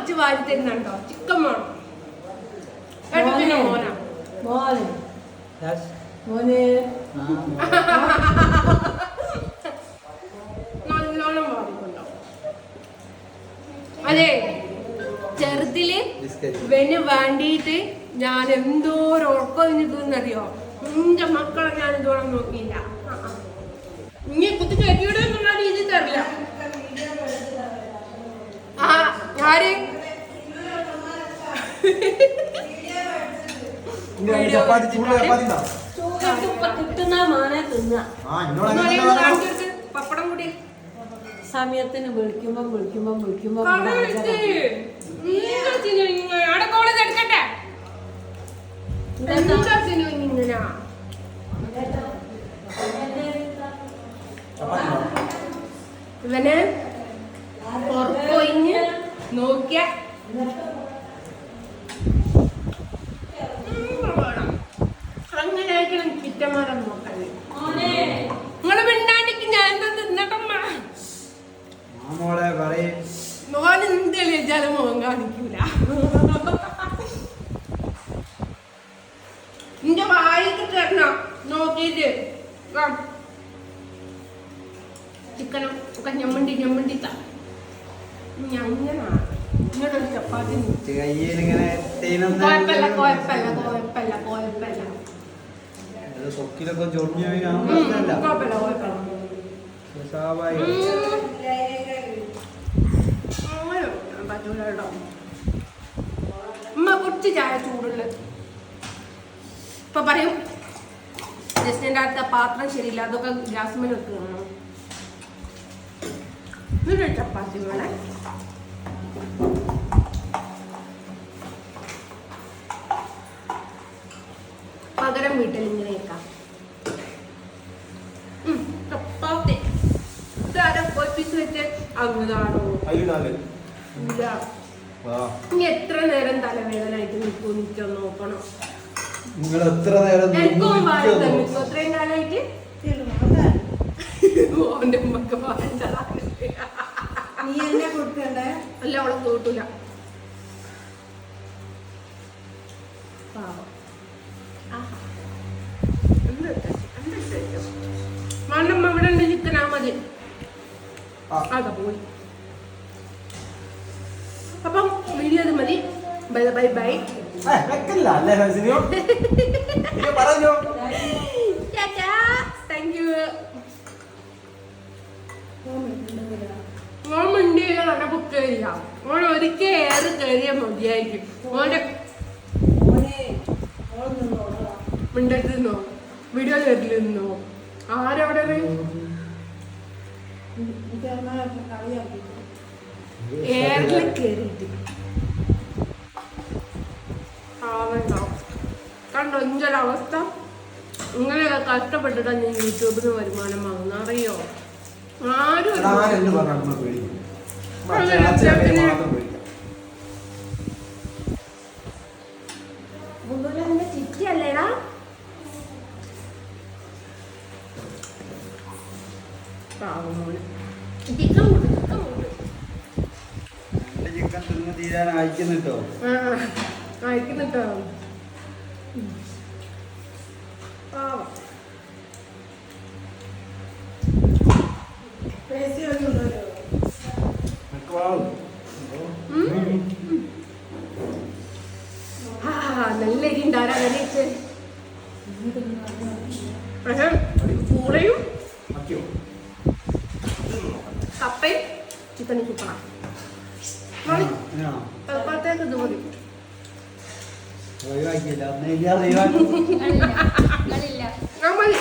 നിറച്ച് വാരി തരുന്നുണ്ടോ? ചിക്കൻ വേണം. ഏട്ടത്തിന് മോനാ മോനെ മോനെ നല്ലോണം വാരിക്കൊണ്ടോ. അതെ, ചെറുതില് ഇവന് വേണ്ടിയിട്ട് ഞാൻ എന്തോരം ഉറക്കൊഴിഞ്ഞിരിക്കുന്നറിയോ. എന്റെ മക്കളെ ഞാൻ ഇതോളം നോക്കിയില്ല. ഇനി കുത്തി കെട്ടിയുടെ എന്നുള്ള രീതി തരില്ല. ആ ആര് കിട്ടുന്ന മാനെ തിന്ന പപ്പടം കൂടി സമയത്തിന് വിളിക്കുമ്പോ ഇവന് പുറത്തൊഴിഞ്ഞ് നോക്കിയ അങ്ങനെയായിരിക്കണം കിറ്റന്മാരെ നോക്കല്ലേ. നിങ്ങള് പിന്നാണ്ടിക്ക് ഞാൻ എന്താ തിന്നട്ടമ്മ മോൻ എന്ത് കളിച്ചാലും മോൻ കാണിക്കൂല. നിന്റെ വായിക്ക് തരണം നോക്കിയിട്ട്. ചിക്കനും ഒക്കെ ഞമ്മണ്ടി ഞങ്ങനാ ഇങ്ങോട്ടൊരു ചപ്പാത്തി. ഉമ്മ കുറച്ച് ചായ ചൂടുള്ള ഇപ്പൊ പറയും. ജസ്റ്റിന്റെ അടുത്ത പാത്രം ശരിയില്ല, അതൊക്കെ ഗ്യാസ്മേൽ വെക്കണം. ഇതൊരു ചപ്പാത്തി വേണേ. പകരം വീട്ടിൽ ഇങ്ങനെ വെക്കാം. ചപ്പാത്തി പീസ് വെച്ച് അങ്ങതാണോ? ഇല്ല. ഇനി എത്ര നേരം തലവേദനായിട്ട് നിൽക്കും നിൽക്കൊന്ന് നോക്കണം. എനിക്കും വാഴ നിൽക്കും അത്രയും കാലമായിട്ട്. ഓന്റെ ഉമ്മക്ക് നീ എന്നെ കൊടുക്കണ്ടേ? അല്ല, അവളെ കൂട്ടൂല. പാവം. മണ്ണമ്മ ഇവിടെ ഉണ്ട്. ചിക്കനാ മതി. അതാ പോയി. അപ്പം വീഡിയോ അത് മതി. Bye bye bye. Thank you. ഓൻ മിണ്ടിയില്ല, നല്ല ബുക്ക് കയറിയ ഓൻ ഒരിക്കൽ ഏറെ കയറിയ മതിയായിരിക്കും. ഓന്റെ മിണ്ടരുന്നോ, വീഡിയോ കയറില്ലെന്നോ? ആരവിടെ ഏറിൽ കയറിയിട്ട് കണ്ടോ ഇഞ്ചൊരവസ്ഥ. ഇങ്ങനെയൊക്കെ കഷ്ടപ്പെട്ടിട്ടാ ഞാൻ യൂട്യൂബിൽ നിന്ന് വരുമാനം വാങ്ങുന്ന അറിയോ? ആരും ചിറ്റിയല്ലേടാ. അയക്കുന്നുട്ടോ. നല്ല എരി ഉണ്ടാരാ കഴിച്ച്. പക്ഷെ പൂളയും കപ്പയും ചിക്കനും സൂപ്പറാ. തൽക്കാലത്തേക്ക് ഇത് മതി. മതി